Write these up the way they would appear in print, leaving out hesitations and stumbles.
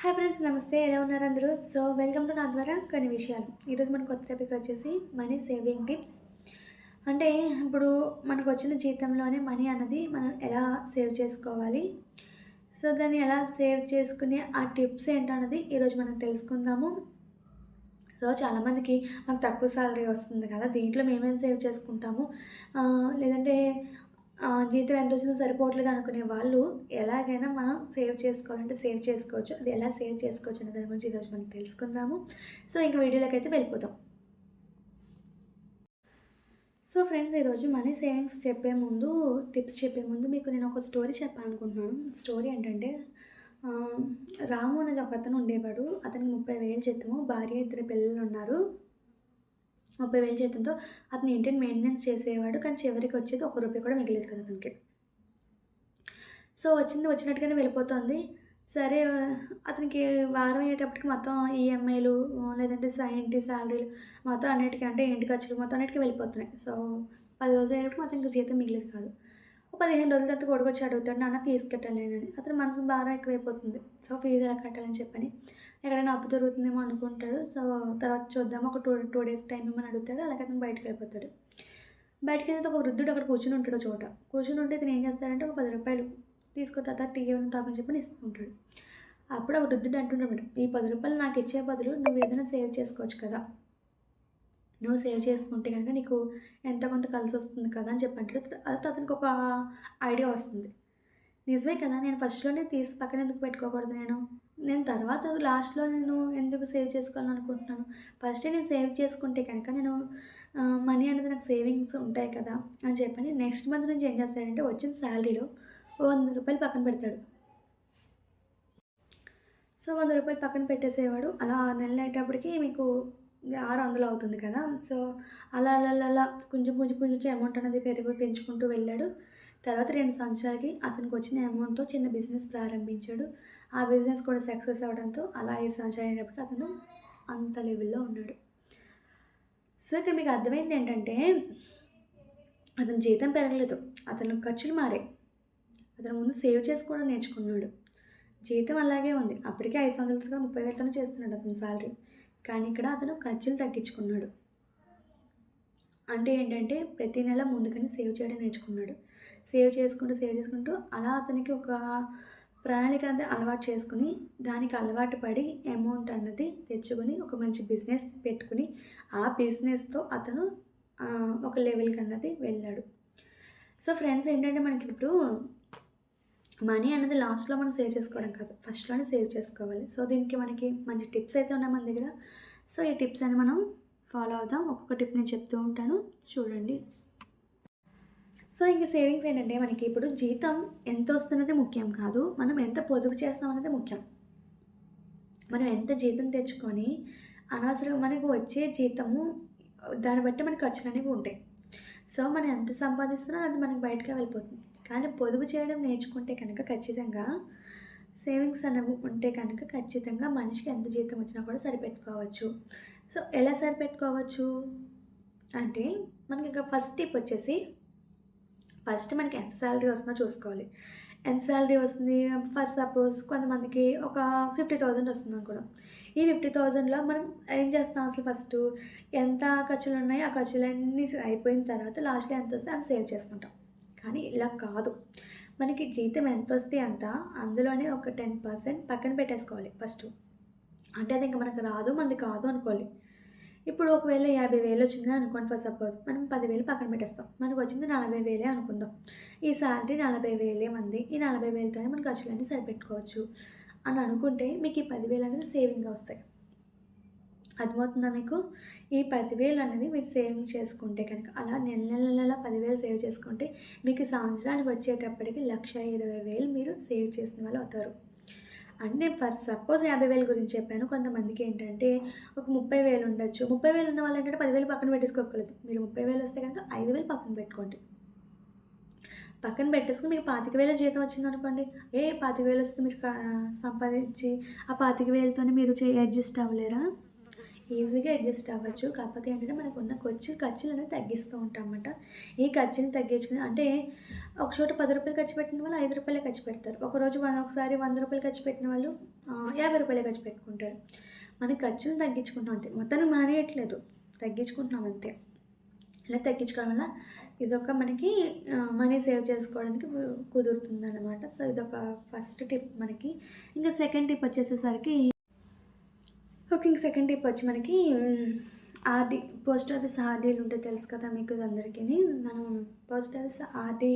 Hi friends, నమస్తే. ఎలా ఉన్నారు అందరూ? సో వెల్కమ్ టు నా ద్వారా కొన్ని విషయాలు. ఈరోజు మన కొత్త టాపిక్ వచ్చేసి మనీ సేవింగ్ టిప్స్. అంటే ఇప్పుడు మనకు వచ్చిన జీతంలోనే మనీ అన్నది మనం ఎలా సేవ్ చేసుకోవాలి, సో దాన్ని ఎలా సేవ్ చేసుకునే ఆ టిప్స్ ఏంటన్నది ఈరోజు మనం తెలుసుకుందాము. సో చాలామందికి మాకు తక్కువ సాలరీ వస్తుంది కదా, దీంట్లో మేమేం సేవ్ చేసుకుంటాము, లేదంటే జీతం ఎంతొచ్చినా సరిపోవట్లేదు అనుకునే వాళ్ళు ఎలాగైనా మనం సేవ్ చేసుకోవాలంటే సేవ్ చేసుకోవచ్చు. అది ఎలా సేవ్ చేసుకోవచ్చు అనే దాని గురించి ఈరోజు మనం తెలుసుకుందాము. సో ఇంక వీడియోలోకి అయితే వెళ్ళిపోతాం. సో ఫ్రెండ్స్, ఈరోజు మనీ సేవింగ్స్ టిప్స్ చెప్పే ముందు మీకు నేను ఒక స్టోరీ చెప్పాలనుకుంటున్నాను. స్టోరీ ఏంటంటే, రాము అనేది ఒక అతను ఉండేవాడు. అతనికి 30,000 జీతము, భార్య, 2 పిల్లలు ఉన్నారు. 30,000 జీతంతో అతను ఇంటిని మెయింటెనెన్స్ చేసేవాడు. కానీ చివరికి వచ్చేది ఒక్క రూపాయి కూడా మిగిలేదు కదా అతనికి. సో వచ్చినట్టుగానే వెళ్ళిపోతుంది. సరే, అతనికి వారం అయ్యేటప్పటికి మొత్తం ఈఎంఐలు, లేదంటే ఇంటి శాలరీలు మొత్తం అన్నిటికి, అంటే ఇంటి ఖర్చులు మొత్తం అన్నిటికి వెళ్ళిపోతున్నాయి. సో 10 రోజులు అయ్యేటప్పటికి మొత్తం ఇంక జీతం మిగిలేదు కాదు. ఒక 15 రోజుల తర్వాత కొడుకొచ్చి అడుగుతాడు, నాన్న ఫీజు కట్టాలి నేనని. అతని మనసు భారం ఎక్కువైపోతుంది. సో ఫీజు ఎలా కట్టాలని చెప్పని ఎక్కడైనా అప్పు దొరుకుతుందేమో అనుకుంటాడు. సో తర్వాత చూద్దాము, ఒక టూ డేస్ టైం ఏమని అడుగుతాడు. అలాగే అతను బయటకు వెళ్ళిపోతాడు. బయటకి వెళ్తే ఒక వృద్ధుడు అక్కడ కూర్చుని ఉంటాడు చోట. కూర్చుని ఉంటే ఇతను ఏం చేస్తాడంటే, ఒక 10 రూపాయలు తీసుకున్న తర్వాత టీ ఏమైనా తాగని చెప్పని ఇస్తూ ఉంటాడు. అప్పుడు ఆ వృద్ధుడు అంటుంటాడు, ఈ 10 రూపాయలు నాకు ఇచ్చే బదులు నువ్వు ఏదైనా సేవ్ చేసుకోవచ్చు కదా, నువ్వు సేవ్ చేసుకుంటే కనుక నీకు ఎంత కొంత కలిసి వస్తుంది కదా అని చెప్పంటాడు. అది అతనికి ఒక ఐడియా వస్తుంది. నిజమే కదా, నేను ఫస్ట్లోనే తీసి పక్కన ఎందుకు పెట్టుకోకూడదు, నేను తర్వాత లాస్ట్లో నేను ఎందుకు సేవ్ చేసుకోవాలనుకుంటున్నాను. ఫస్టే నేను సేవ్ చేసుకుంటే కనుక నేను మనీ అనేది నాకు సేవింగ్స్ ఉంటాయి కదా అని చెప్పని నెక్స్ట్ మంత్ నుంచి ఏం చేస్తాడంటే, వచ్చిన శాలరీలో 100 రూపాయలు పక్కన పెడతాడు. సో 100 రూపాయలు పక్కన పెట్టేసేవాడు. అలా 6 నెలలు అయ్యేటప్పటికి మీకు 600 అవుతుంది కదా. సో అలా కొంచెం అమౌంట్ అనేది పెంచుకుంటూ వెళ్ళాడు. తర్వాత 2 సంవత్సరాలకి అతనికి వచ్చిన అమౌంట్‌తో చిన్న బిజినెస్ ప్రారంభించాడు. ఆ బిజినెస్ కూడా సక్సెస్ అవ్వడంతో అలా 5 సంవత్సరాలు అయ్యేటప్పటికి అతను అంత లెవెల్‌లో ఉన్నాడు. సో ఇక్కడ మీకు అర్థమైంది ఏంటంటే, అతని జీతం పెరగలేదు, అతని ఖర్చులు మారాయి. అతను ముందు సేవ్ చేసుకోవడం నేర్చుకున్నాడు. జీతం అలాగే ఉంది. అప్పటికే 5 సంవత్సరాలుగా 30,000 చేస్తున్నాడు అతని సాలరీ. కానీ ఇక్కడ అతను ఖర్చులు తగ్గించుకున్నాడు. అంటే ఏంటంటే, ప్రతి నెల ముందుగానే సేవ్ చేయడం నేర్చుకున్నాడు. సేవ్ చేసుకుంటూ అలా అతనికి ఒక ప్రణాళిక అనేది అలవాటు చేసుకుని, దానికి అలవాటు పడి అమౌంట్ అన్నది తెచ్చుకొని ఒక మంచి బిజినెస్ పెట్టుకుని, ఆ బిజినెస్‌తో అతను ఒక లెవెల్‌కి అన్నది వెళ్ళాడు. సో ఫ్రెండ్స్, ఏంటంటే మనకిప్పుడు మనీ అనేది లాస్ట్‌లో మనం సేవ్ చేసుకోవడం కాదు, ఫస్ట్‌లోనే సేవ్ చేసుకోవాలి. సో దీనికి మనకి మంచి టిప్స్ అయితే ఉన్నాయి మన దగ్గర. సో ఈ టిప్స్ అని మనం ఫాలో అవుదాం. ఒక్కొక్క టిప్ నేను చెప్తూ ఉంటాను, చూడండి. సో ఇంక సేవింగ్స్ ఏంటంటే, మనకి ఇప్పుడు జీతం ఎంత వస్తున్నది ముఖ్యం కాదు, మనం ఎంత పొదుపు చేస్తాం అనేది ముఖ్యం. మనం ఎంత జీతం తెచ్చుకొని అనవసరంగా మనకు వచ్చే జీతము, దాన్ని బట్టి మన ఖర్చులు అనేవి ఉంటాయి. సో మనం ఎంత సంపాదిస్తున్నామో అది మనకి బయటకే వెళ్ళిపోతుంది. కానీ పొదుపు చేయడం నేర్చుకుంటే కనుక ఖచ్చితంగా, సేవింగ్స్ అనేవి ఉంటే కనుక ఖచ్చితంగా మనిషికి ఎంత జీతం వచ్చినా కూడా సరిపెట్టుకోవచ్చు. సో ఎలా సరిపెట్టుకోవచ్చు అంటే, మనకి ఇంకా ఫస్ట్ టిప్ వచ్చేసి, ఫస్ట్ మనకి ఎంత శాలరీ వస్తుందో చూసుకోవాలి. ఎంత శాలరీ వస్తుంది, ఫర్ సపోజ్ కొంతమందికి ఒక 50,000 వస్తుంది అనుకోండి. ఈ 50,000లో మనం ఏం చేస్తాం, అసలు ఫస్ట్ ఎంత ఖర్చులు ఉన్నాయో ఆ ఖర్చులన్నీ అయిపోయిన తర్వాత లాస్ట్‌లో ఎంత వస్తే అంత సేవ్ చేసుకుంటాం. కానీ ఇలా కాదు. మనకి జీతం ఎంత వస్తే అంత, అందులోనే ఒక 10% పక్కన పెట్టేసుకోవాలి ఫస్టు. అంటే అది ఇంక మనకు రాదు, మనది కాదు అనుకోవాలి. ఇప్పుడు ఒకవేళ 50,000 వచ్చిందని అనుకోండి ఫర్ సపోజ్, మనం 10,000 పక్కన పెట్టేస్తాం. మనకు వచ్చింది 40,000 అనుకుందాం. ఈ శాలరీ 40,000 మంది, ఈ 40,000తోనే మన ఖర్చులన్నీ సరిపెట్టుకోవచ్చు అని అనుకుంటే, మీకు ఈ 10,000 అనేది సేవింగ్‌గా వస్తాయి. అర్థమవుతుందా మీకు? ఈ 10,000 అనేవి మీరు సేవింగ్ చేసుకుంటే కనుక, అలా నెల 10,000 సేవ్ చేసుకుంటే, మీకు సంవత్సరానికి వచ్చేటప్పటికి 1,20,000 మీరు సేవ్ చేసిన వాళ్ళు అవుతారు. అంటే నేను ఫర్ సపోజ్ 50,000 గురించి చెప్పాను. కొంతమందికి ఏంటంటే ఒక 30,000 ఉండొచ్చు. 30,000 ఉన్న వాళ్ళు ఏంటంటే 10,000 పక్కన పెట్టేసుకోగలదు. మీరు 30,000 వస్తే కనుక 5,000 పక్కన పెట్టుకోండి. పక్కన పెట్టేసుకొని మీకు 25,000 జీతం వచ్చిందనుకోండి, 25,000 వస్తే మీరు సంపాదించి ఆ 25,000తోనే మీరు అడ్జస్ట్ అవ్వలేరా? ఈజీగా అడ్జస్ట్ అవ్వచ్చు. కాకపోతే ఏంటంటే మనకున్న ఖర్చులనేవి తగ్గిస్తూ ఉంటామన్నమాట. ఈ ఖర్చుని తగ్గించుకుని అంటే ఒక చోట రూ. 10 ఖర్చు పెట్టిన వాళ్ళు రూ. 5 ఖర్చు పెడతారు. ఒకసారి రూ. 100 ఖర్చు పెట్టిన వాళ్ళు రూ. 50 ఖర్చు పెట్టుకుంటారు. మన ఖర్చులను తగ్గించుకుంటున్నాం అంతే. మొత్తానికి మానేయట్లేదు. తగ్గించుకుంటున్నాం అంతే. ఇలా తగ్గించుకోవడం వల్ల ఇదొక మనకి మనీ సేవ్ చేసుకోవడానికి కుదురుతుందనమాట. సో ఇదొక ఫస్ట్ టిప్ మనకి. ఇంకా సెకండ్ టిప్ వచ్చేసేసరికి సెకండ్ టిప్ వచ్చి మనకి ఆర్‌డి పోస్ట్ ఆఫీస్ ఆర్‌డీలు ఉంటాయి తెలుసు కదా మీకు అందరికీని. మనం పోస్ట్ ఆఫీస్ ఆర్‌డీ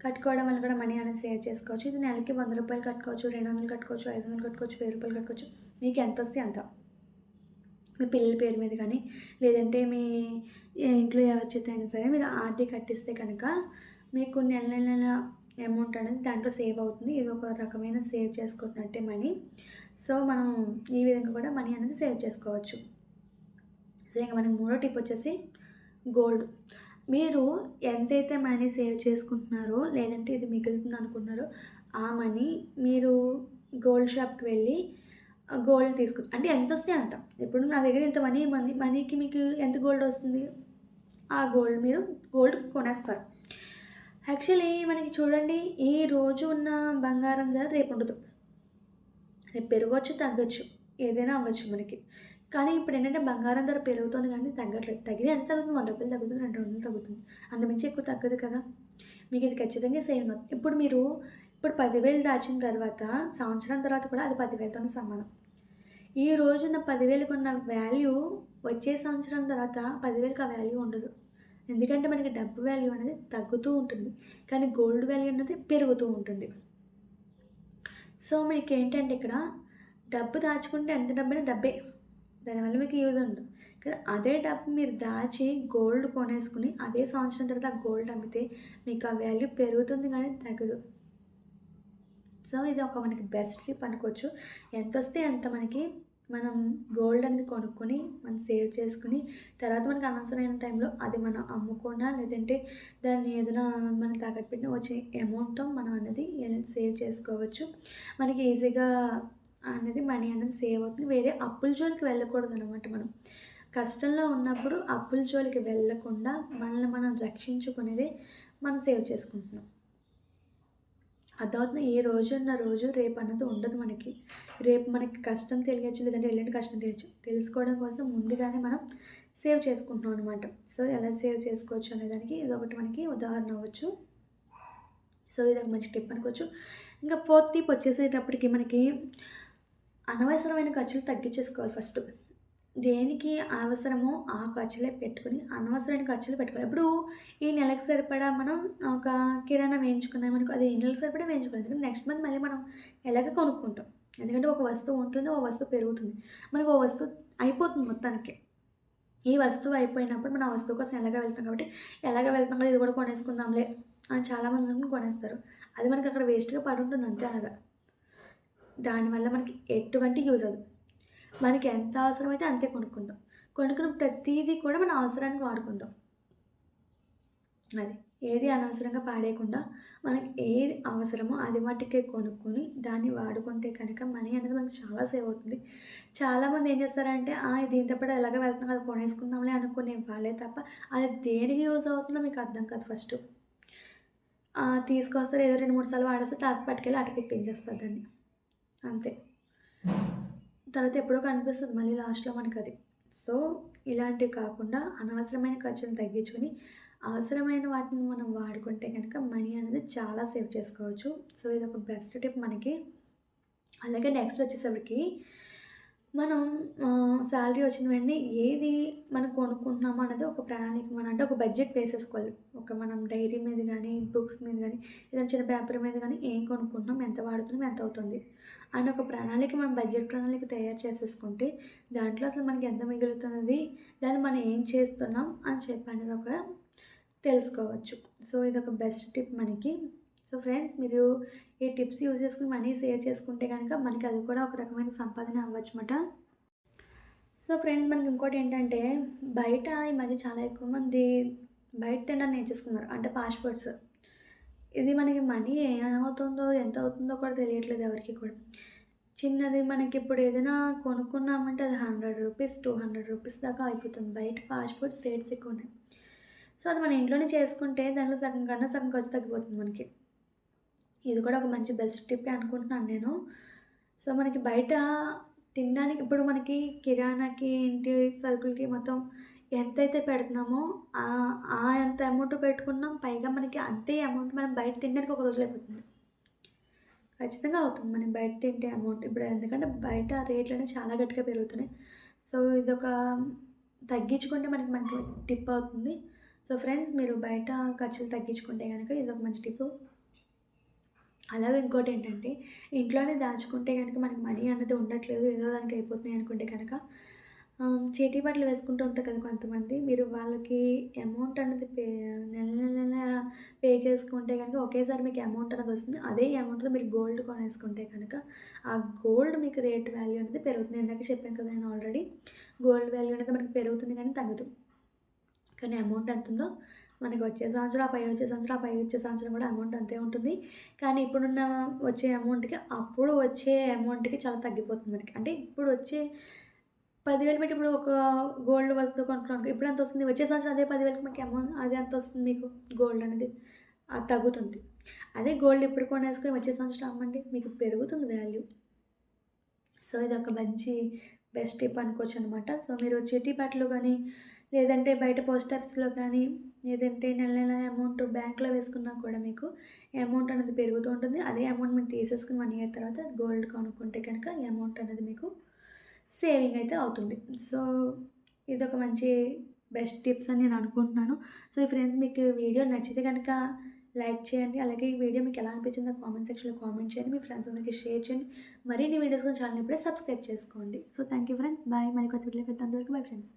కట్టుకోవడం వల్ల కూడా మనీ అనేది సేవ్ చేసుకోవచ్చు. ఇది నెలకి రూ. 100 కట్టుకోవచ్చు, 200 కట్టుకోవచ్చు, 500 కట్టుకోవచ్చు, రూ. 1000 కట్టుకోవచ్చు. మీకు ఎంత వస్తే అంత. మీ పిల్లల పేరు మీద కానీ లేదంటే మీ ఇంట్లో ఎవరి చేత అయినా సరే మీరు ఆర్‌డీ కట్టిస్తే కనుక మీకు నెల అమౌంట్ అనేది దాంట్లో సేవ్ అవుతుంది. ఇది ఒక రకమైన సేవ్ చేసుకుంటున్నట్టే మనీ. సో మనం ఈ విధంగా కూడా మనీ అనేది సేవ్ చేసుకోవచ్చు. సో ఇంకా మనకి మూడో టిప్ వచ్చేసి గోల్డ్. మీరు ఎంతైతే మనీ సేవ్ చేసుకుంటున్నారో లేదంటే ఇది మిగులుతుంది అనుకుంటున్నారో ఆ మనీ మీరు గోల్డ్ షాప్కి వెళ్ళి గోల్డ్ తీసుకోవచ్చు. అంటే ఎంత వస్తే అంత. ఇప్పుడు నా దగ్గర ఇంత మనీకి మీకు ఎంత గోల్డ్ వస్తుంది, ఆ గోల్డ్ కొనేస్తారు. యాక్చువల్లీ మనకి చూడండి, ఈ రోజు ఉన్న బంగారం ధర రేపు ఉండదు. రేపు పెరగవచ్చు, తగ్గచ్చు, ఏదైనా అవ్వచ్చు మనకి. కానీ ఇప్పుడు ఏంటంటే బంగారం ధర పెరుగుతుంది కానీ తగ్గట్లేదు. తగ్గిన ఎంత తగ్గుతుంది? రూ. 100 తగ్గుతుంది, 200 తగ్గుతుంది. అంతమించి ఎక్కువ తగ్గదు కదా. మీకు ఇది ఖచ్చితంగా సేవ్ అవుతుంది. ఇప్పుడు 10,000 దాచిన తర్వాత సంవత్సరం తర్వాత కూడా అది 10,000తోనే సమానం. ఈ రోజున 10,000కి ఉన్న వాల్యూ వచ్చే సంవత్సరం తర్వాత 10,000కి ఆ వాల్యూ ఉండదు. ఎందుకంటే మనకి డబ్బు వాల్యూ అనేది తగ్గుతూ ఉంటుంది, కానీ గోల్డ్ వాల్యూ అనేది పెరుగుతూ ఉంటుంది. సో మీకు ఏంటంటే ఇక్కడ డబ్బు దాచుకుంటే ఎంత డబ్బైనా డబ్బే, దానివల్ల మీకు యూజ్ ఉండదు. కానీ అదే డబ్బు మీరు దాచి గోల్డ్ కొనేసుకుని అదే సంవత్సరం తర్వాత ఆ గోల్డ్ అమ్మితే మీకు ఆ వాల్యూ పెరుగుతుంది కానీ తగ్గదు. సో ఇది ఒక మనకి బెస్ట్ టిప్ అనుకోవచ్చు. ఎంత వస్తే అంత మనకి మనం గోల్డ్ అనేది కొనుక్కొని మనం సేవ్ చేసుకుని తర్వాత మనకు అనవసరమైన టైంలో అది మనం అమ్ముకున్నా లేదంటే దాన్ని ఏదైనా మనం తాకట్టు పెట్టిన వచ్చే అమౌంట్తో మనం అనేది సేవ్ చేసుకోవచ్చు. మనకి ఈజీగా అనేది మనీ అనేది సేవ్ అవుతుంది. వేరే అప్పుల జోలికి వెళ్ళకూడదు అనమాట. మనం కష్టంలో ఉన్నప్పుడు అప్పుల జోలికి వెళ్ళకుండా మనల్ని మనం రక్షించుకునేదే మనం సేవ్ చేసుకుంటున్నాం. అర్థమవుతుంది. ఈ రోజున్న రోజు రేపు అన్నది ఉండదు మనకి. రేపు మనకి కష్టం తెలియచ్చు, లేదంటే ఎల్లుండి కష్టం తెలియచ్చు. తెలుసుకోవడం కోసం ముందుగానే మనం సేవ్ చేసుకుంటున్నాం అనమాట. సో ఎలా సేవ్ చేసుకోవచ్చు అనేదానికి ఇదొకటి మనకి ఉదాహరణ అవ్వచ్చు. సో ఇది ఒక మంచి టిప్ అనుకోవచ్చు. ఇంకా ఫోర్త్ టిప్ వచ్చేసేటప్పటికి మనకి అనవసరమైన ఖర్చులు తగ్గించేసుకోవాలి ఫస్ట్. దేనికి అవసరమో ఆ ఖర్చులే పెట్టుకుని అనవసరమైన ఖర్చులు పెట్టుకోవాలి. ఇప్పుడు ఈ నెలకు సరిపడా మనం ఒక కిరాణా వేయించుకున్నామనుకో, అది ఈ నెలకు సరిపడా వేయించుకోవాలి. ఎందుకంటే నెక్స్ట్ మంత్ మళ్ళీ మనం ఎలాగ కొనుక్కుంటాం. ఎందుకంటే ఒక వస్తువు ఉంటుంది, ఒక వస్తువు పెరుగుతుంది. మనకు ఒక వస్తువు అయిపోతుంది మొత్తానికి. ఈ వస్తువు అయిపోయినప్పుడు మనం ఆ వస్తువు కోసం ఎలాగ వెళ్తాం కాబట్టి వెళ్తాం కదా ఇది కూడా కొనేసుకుందాంలే అని చాలామంది కొనేస్తారు. అది మనకి అక్కడ వేస్ట్గా పడి ఉంటుంది అంతే. అలాగా దానివల్ల మనకి ఎటువంటి యూజ్ అవ్వదు. మనకి ఎంత అవసరమైతే అంతే కొనుక్కుందాం. కొనుక్కున్న ప్రతిదీ కూడా మన అవసరానికి వాడుకుందాం. అది ఏది అనవసరంగా పాడేయకుండా మనకి ఏది అవసరమో అది మట్టుకే కొనుక్కొని దాన్ని వాడుకుంటే కనుక మనీ అనేది మనకి చాలా సేవ్ అవుతుంది. చాలామంది ఏం చేస్తారంటే దీంతో పాటు ఎలాగ వెళ్తున్నాం అది కొనేసుకుందాంలే అనుకునే వాళ్ళే తప్ప అది దేనికి యూజ్ అవుతుందో మీకు అర్థం కాదు. ఫస్ట్ తీసుకొస్తారు, ఏదో 2-3 సార్లు వాడేస్తే తర్వాత పట్టుకెళ్ళి అటకెక్కించేస్తారు దాన్ని అంతే. తర్వాత ఎప్పుడో కనిపిస్తుంది మళ్ళీ లాస్ట్లో మనకు అది. సో ఇలాంటివి కాకుండా అనవసరమైన ఖర్చులను తగ్గించుకొని అవసరమైన వాటిని మనం వాడుకుంటే కనుక మనీ అనేది చాలా సేవ్ చేసుకోవచ్చు. సో ఇది ఒక బెస్ట్ టిప్ మనకి. అలాగే నెక్స్ట్ వచ్చేసరికి మనం శాలరీ వచ్చిన వెంటనే ఏది మనం కొనుక్కుంటున్నామో అనేది ఒక ప్రణాళిక అంటే ఒక బడ్జెట్ వేసేసుకోవాలి. మనం డైరీ మీద కానీ బుక్స్ మీద కానీ ఏదైనా చిన్న పేపర్ మీద కానీ ఏం కొనుక్కుంటున్నాం, ఎంత వాడుతున్నాం, ఎంత అవుతుంది అని ఒక ప్రణాళిక మనం బడ్జెట్ ప్రణాళిక తయారు చేసేసుకుంటే దాంట్లో అసలు మనకి ఎంత మిగులుతున్నది, దాన్ని మనం ఏం చేస్తున్నాం అని చెప్పి అనేది ఒక తెలుసుకోవచ్చు. సో ఇది ఒక బెస్ట్ టిప్ మనకి. సో ఫ్రెండ్స్, మీరు ఈ టిప్స్ యూజ్ చేసుకుని మనీ సేవ్ చేసుకుంటే కనుక మనకి అది కూడా ఒక రకమైన సంపాదన అవ్వచ్చు అన్నమాట. సో ఫ్రెండ్స్, మనకి ఇంకోటి ఏంటంటే బయట ఈ మధ్య చాలా ఎక్కువ మంది బయట తినడం నేర్చేసుకున్నారు, అంటే ఫాస్ట్ ఫుడ్స్. ఇది మనకి మనీ ఏమవుతుందో ఎంత అవుతుందో కూడా తెలియట్లేదు ఎవరికి కూడా. చిన్నది మనకిప్పుడు ఏదైనా కొనుక్కున్నామంటే అది రూ. 100, రూ. 200 దాకా అయిపోతుంది. బయట ఫాస్ట్ ఫుడ్స్ రేట్స్ ఎక్కువున్నాయి. సో, అది మన ఇంట్లోనే చేసుకుంటే దాంట్లో సగం కన్నా సగం ఖర్చు తగ్గిపోతుంది మనకి. ఇది కూడా ఒక మంచి బెస్ట్ టిప్పే అనుకుంటున్నాను నేను. సో, మనకి బయట తినడానికి ఇప్పుడు మనకి కిరాణాకి, ఇంటి సరుకులకి మొత్తం ఎంతైతే పెడుతున్నామో ఆ ఎంత అమౌంట్ పెట్టుకున్నాం. పైగా మనకి అంతే అమౌంట్ మనం బయట తినడానికి ఒక రోజులో అయిపోతుంది. ఖచ్చితంగా అవుతుంది మనం బయట తింటే అమౌంట్. ఇప్పుడు ఎందుకంటే బయట రేట్లనేవి చాలా గట్టిగా పెరుగుతున్నాయి. సో, ఇదొక తగ్గించుకుంటే మనకి మంచి టిప్ అవుతుంది. సో, ఫ్రెండ్స్ మీరు బయట ఖర్చులు తగ్గించుకుంటే గనక ఇదొక మంచి టిప్పు. అలాగే ఇంకోటేంటంటే, ఇంట్లోనే దాచుకుంటే గనక మనకి మనీ అన్నది ఉండట్లేదు. ఏదో దానికి అయిపోతున్నాయి అనుకుంటే కనుక చీటీ బట్టలు వేసుకుంటూ ఉంటారు కదా కొంతమంది. మీరు వాళ్ళకి అమౌంట్ అన్నది నెల పే చేసుకుంటే గనక ఒకేసారి మీకు అమౌంట్ అనేది వస్తుంది. అదే అమౌంట్‌తో మీరు గోల్డ్ కొనేసుకుంటే కనుక, ఆ గోల్డ్ మీకు రేట్ వాల్యూ అనేది పెరుగుతుంది. ఇందాక చెప్పాను కదా నేను ఆల్రెడీ. గోల్డ్ వాల్యూ అనేది మనకి పెరుగుతుంది కానీ తగ్గదు. కానీ అమౌంట్ ఎంతుందో మనకి వచ్చే సంవత్సరం, ఆ పై వచ్చే సంవత్సరం, ఆ పై వచ్చే సంవత్సరం కూడా అమౌంట్ అంతే ఉంటుంది. కానీ ఇప్పుడున్న వచ్చే అమౌంట్‌కి, అప్పుడు వచ్చే అమౌంట్‌కి చాలా తగ్గిపోతుంది మనకి. అంటే ఇప్పుడు వచ్చే 10,000 పెట్టి ఇప్పుడు ఒక గోల్డ్ వస్తువు కొనుక్కున్నామనుకో, ఇప్పుడు ఎంతొస్తుంది? వచ్చే సంవత్సరం అదే 10,000కి మనకి అది ఎంతొస్తుంది మీకు గోల్డ్ అనేది? అది తగ్గుతుంది. అదే గోల్డ్ ఇప్పుడు కొనేసుకొని వచ్చే సంవత్సరం అమ్మండి మీకు పెరుగుతుంది వాల్యూ. సో, ఇదొక మంచి బెస్ట్ టిప్ అనుకోవచ్చనమాట. సో, మీరు చిట్టి బట్టలు గానీ, లేదంటే బయట పోస్ట్ ఆఫీస్‌లో కానీ, లేదంటే నెల నెల అమౌంట్ బ్యాంక్‌లో వేసుకున్నా కూడా మీకు అమౌంట్ అనేది పెరుగుతూ ఉంటుంది. అదే అమౌంట్ మీరు తీసేసుకొని 1 ఇయర్ తర్వాత గోల్డ్ కొనుక్కుంటే కనుక ఈ అమౌంట్ అనేది మీకు సేవింగ్ అయితే అవుతుంది. సో, ఇదొక మంచి బెస్ట్ టిప్స్ అని నేను అనుకుంటున్నాను. సో, ఈ ఫ్రెండ్స్ మీకు వీడియో నచ్చితే గనక లైక్ చేయండి. అలాగే ఈ వీడియో మీకు ఎలా అనిపించిందో కామెంట్ సెక్షన్‌లో కామెంట్ చేయండి. మీ ఫ్రెండ్స్ అందరికీ షేర్ చేయండి. మరిన్ని వీడియోస్ కోసం ఛానెల్‌ని ఇప్పుడే సబ్స్క్రైబ్ చేసుకోండి. So, thank you friends. Bye. మళ్ళీ కొత్త వీడియోలో కలుద్దాం. అంతవరకు బై ఫ్రెండ్స్.